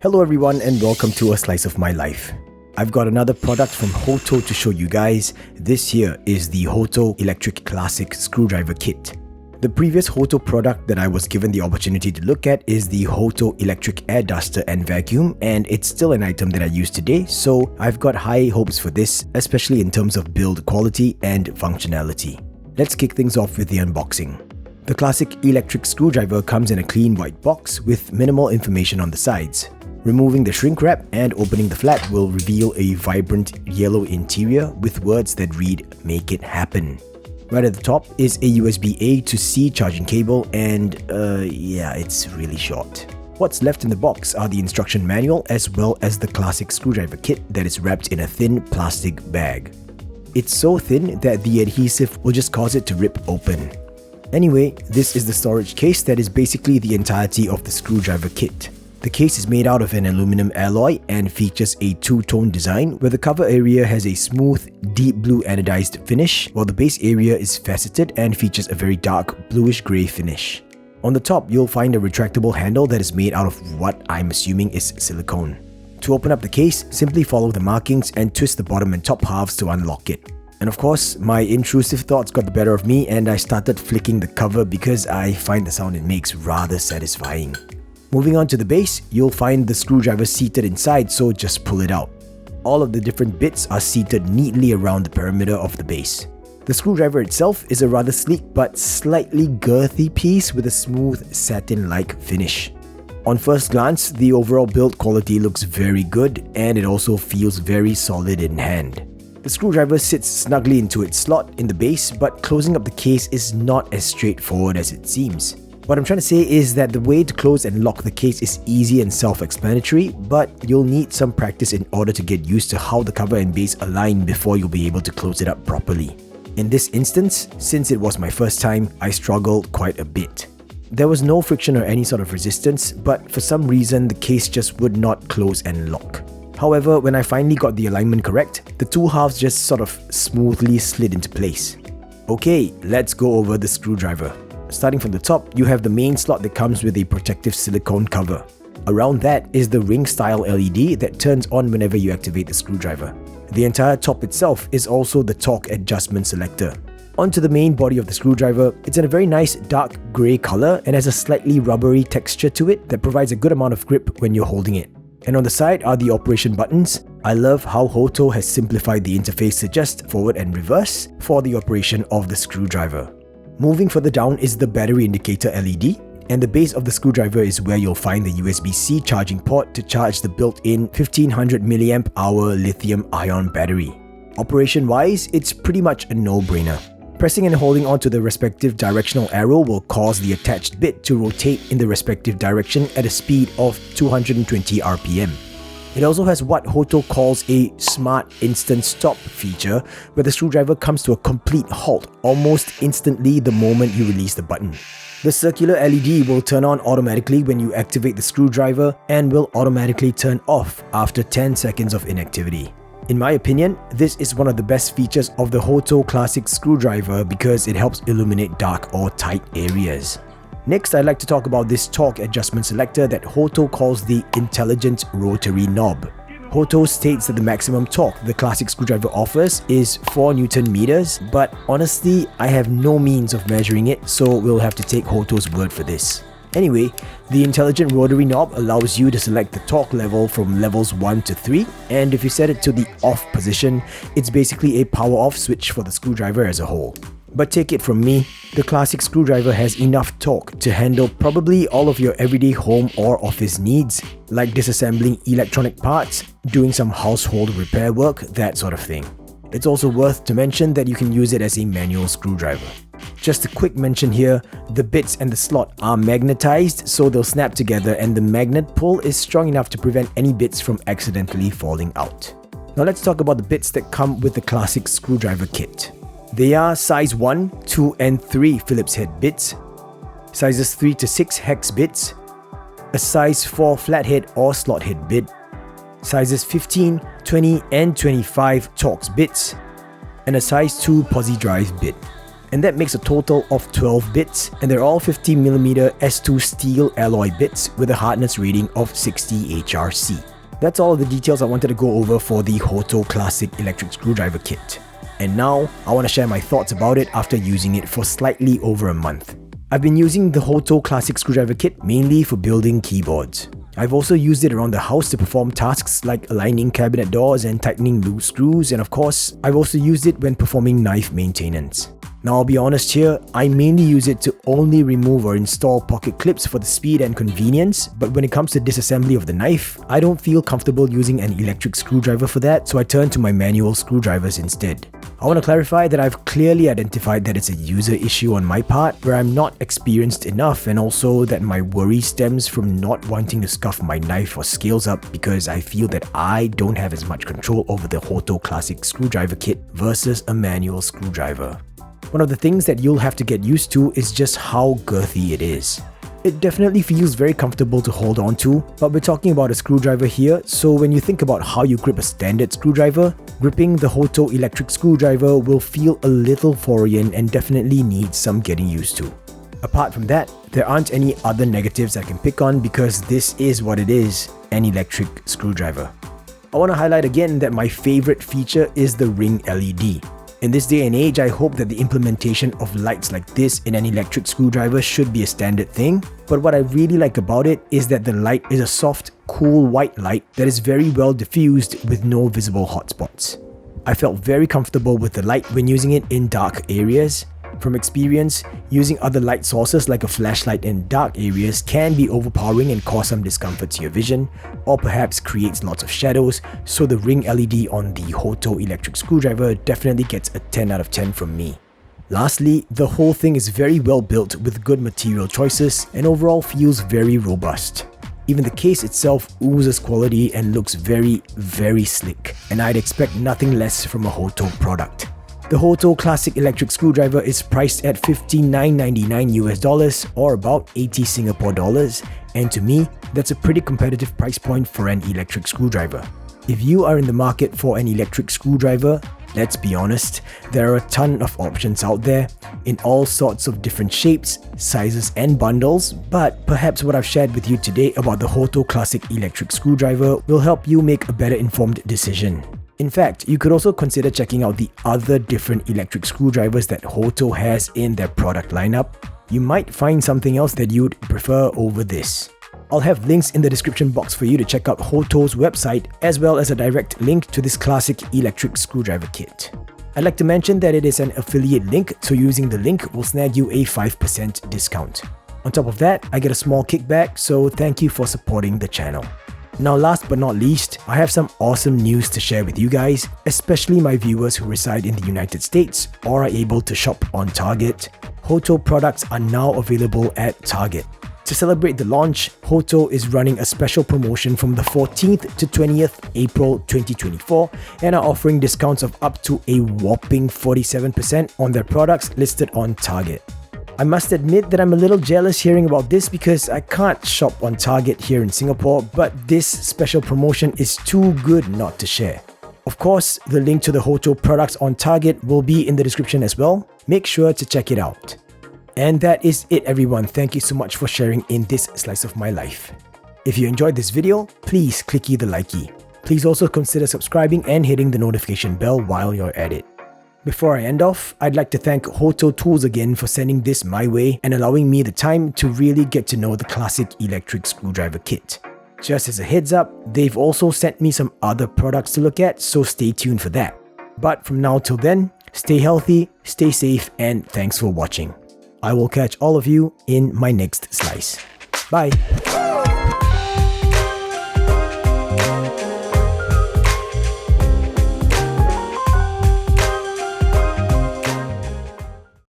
Hello everyone and welcome to A Slice of My Life. I've got another product from HOTO to show you guys. This here is the HOTO Electric Classic Screwdriver Kit. The previous HOTO product that I was given the opportunity to look at is the HOTO Electric Air Duster and Vacuum, and it's still an item that I use today, so I've got high hopes for this, especially in terms of build quality and functionality. Let's kick things off with the unboxing. The Classic Electric Screwdriver comes in a clean white box with minimal information on the sides. Removing the shrink wrap and opening the flap will reveal a vibrant yellow interior with words that read "Make it happen." Right at the top is a USB-A to C charging cable and yeah, it's really short. What's left in the box are the instruction manual as well as the classic screwdriver kit that is wrapped in a thin plastic bag. It's so thin that the adhesive will just cause it to rip open. Anyway, this is the storage case that is basically the entirety of the screwdriver kit. The case is made out of an aluminum alloy and features a two-tone design where the cover area has a smooth, deep blue anodized finish while the base area is faceted and features a very dark bluish-grey finish. On the top, you'll find a retractable handle that is made out of what I'm assuming is silicone. To open up the case, simply follow the markings and twist the bottom and top halves to unlock it. And of course, my intrusive thoughts got the better of me and I started flicking the cover because I find the sound it makes rather satisfying. Moving on to the base, you'll find the screwdriver seated inside, so just pull it out. All of the different bits are seated neatly around the perimeter of the base. The screwdriver itself is a rather sleek but slightly girthy piece with a smooth satin-like finish. On first glance, the overall build quality looks very good and it also feels very solid in hand. The screwdriver sits snugly into its slot in the base, but closing up the case is not as straightforward as it seems. What I'm trying to say is that the way to close and lock the case is easy and self-explanatory, but you'll need some practice in order to get used to how the cover and base align before you'll be able to close it up properly. In this instance, since it was my first time, I struggled quite a bit. There was no friction or any sort of resistance, but for some reason the case just would not close and lock. However, when I finally got the alignment correct, the two halves just sort of smoothly slid into place. Okay, let's go over the screwdriver. Starting from the top, you have the main slot that comes with a protective silicone cover. Around that is the ring-style LED that turns on whenever you activate the screwdriver. The entire top itself is also the torque adjustment selector. Onto the main body of the screwdriver, it's in a very nice dark grey color and has a slightly rubbery texture to it that provides a good amount of grip when you're holding it. And on the side are the operation buttons. I love how HOTO has simplified the interface to just forward and reverse for the operation of the screwdriver. Moving further down is the battery indicator LED, and the base of the screwdriver is where you'll find the USB-C charging port to charge the built-in 1500 mAh lithium-ion battery. Operation-wise, it's pretty much a no-brainer. Pressing and holding onto the respective directional arrow will cause the attached bit to rotate in the respective direction at a speed of 220 RPM. It also has what HOTO calls a Smart Instant Stop feature, where the screwdriver comes to a complete halt almost instantly the moment you release the button. The circular LED will turn on automatically when you activate the screwdriver and will automatically turn off after 10 seconds of inactivity. In my opinion, this is one of the best features of the HOTO Classic Screwdriver because it helps illuminate dark or tight areas. Next, I'd like to talk about this torque adjustment selector that HOTO calls the Intelligent Rotary Knob. HOTO states that the maximum torque the classic screwdriver offers is 4 Newton meters, but honestly, I have no means of measuring it, so we'll have to take HOTO's word for this. Anyway, the Intelligent Rotary Knob allows you to select the torque level from levels 1 to 3, and if you set it to the off position, it's basically a power off switch for the screwdriver as a whole. But take it from me, the classic screwdriver has enough torque to handle probably all of your everyday home or office needs, like disassembling electronic parts, doing some household repair work, that sort of thing. It's also worth to mention that you can use it as a manual screwdriver. Just a quick mention here, the bits and the slot are magnetized, so they'll snap together and the magnet pull is strong enough to prevent any bits from accidentally falling out. Now let's talk about the bits that come with the classic screwdriver kit. They are size 1, 2 and 3 Phillips head bits, sizes 3 to 6 hex bits, a size 4 flathead or slot head bit, sizes 15, 20 and 25 torx bits, and a size 2 pozidrive bit. and that makes a total of 12 bits, and they're all 50mm S2 steel alloy bits with a hardness rating of 60 HRC. That's all of the details I wanted to go over for the HOTO Classic Electric Screwdriver Kit. And now, I want to share my thoughts about it after using it for slightly over a month. I've been using the HOTO Classic Screwdriver Kit mainly for building keyboards. I've also used it around the house to perform tasks like aligning cabinet doors and tightening loose screws, and of course, I've also used it when performing knife maintenance. Now I'll be honest here, I mainly use it to only remove or install pocket clips for the speed and convenience, but when it comes to disassembly of the knife, I don't feel comfortable using an electric screwdriver for that, so I turn to my manual screwdrivers instead. I want to clarify that I've clearly identified that it's a user issue on my part where I'm not experienced enough, and also that my worry stems from not wanting to scuff my knife or scales up because I feel that I don't have as much control over the HOTO Classic Screwdriver Kit versus a manual screwdriver. One of the things that you'll have to get used to is just how girthy it is. It definitely feels very comfortable to hold on to, but we're talking about a screwdriver here, so when you think about how you grip a standard screwdriver, gripping the HOTO electric screwdriver will feel a little foreign and definitely needs some getting used to. Apart from that, there aren't any other negatives I can pick on because this is what it is, an electric screwdriver. I want to highlight again that my favorite feature is the ring LED. In this day and age, I hope that the implementation of lights like this in an electric screwdriver should be a standard thing, but what I really like about it is that the light is a soft, cool white light that is very well diffused with no visible hotspots. I felt very comfortable with the light when using it in dark areas. From experience, using other light sources like a flashlight in dark areas can be overpowering and cause some discomfort to your vision, or perhaps creates lots of shadows, so the ring LED on the HOTO electric screwdriver definitely gets a 10 out of 10 from me. Lastly, the whole thing is very well built with good material choices and overall feels very robust. Even the case itself oozes quality and looks very, very slick, and I'd expect nothing less from a HOTO product. The HOTO Classic Electric Screwdriver is priced at $59.99 US or about 80 Singapore dollars, and to me, that's a pretty competitive price point for an electric screwdriver. If you are in the market for an electric screwdriver, let's be honest, there are a ton of options out there in all sorts of different shapes, sizes and bundles, but perhaps what I've shared with you today about the HOTO Classic Electric Screwdriver will help you make a better informed decision. In fact, you could also consider checking out the other different electric screwdrivers that HOTO has in their product lineup. You might find something else that you'd prefer over this. I'll have links in the description box for you to check out HOTO's website, as well as a direct link to this classic electric screwdriver kit. I'd like to mention that it is an affiliate link, so using the link will snag you a 5% discount. On top of that, I get a small kickback, so thank you for supporting the channel. Now last but not least, I have some awesome news to share with you guys, especially my viewers who reside in the United States or are able to shop on Target. HOTO products are now available at Target. To celebrate the launch, HOTO is running a special promotion from the 14th to 20th April 2024 and are offering discounts of up to a whopping 47% on their products listed on Target. I must admit that I'm a little jealous hearing about this because I can't shop on Target here in Singapore, but this special promotion is too good not to share. Of course, the link to the HOTO products on Target will be in the description as well. Make sure to check it out. And that is it everyone, thank you so much for sharing in this slice of my life. If you enjoyed this video, please clicky the likey. Please also consider subscribing and hitting the notification bell while you're at it. Before I end off, I'd like to thank HOTO Tools again for sending this my way and allowing me the time to really get to know the classic electric screwdriver kit. Just as a heads up, they've also sent me some other products to look at, so stay tuned for that. But from now till then, stay healthy, stay safe, and thanks for watching. I will catch all of you in my next slice. Bye!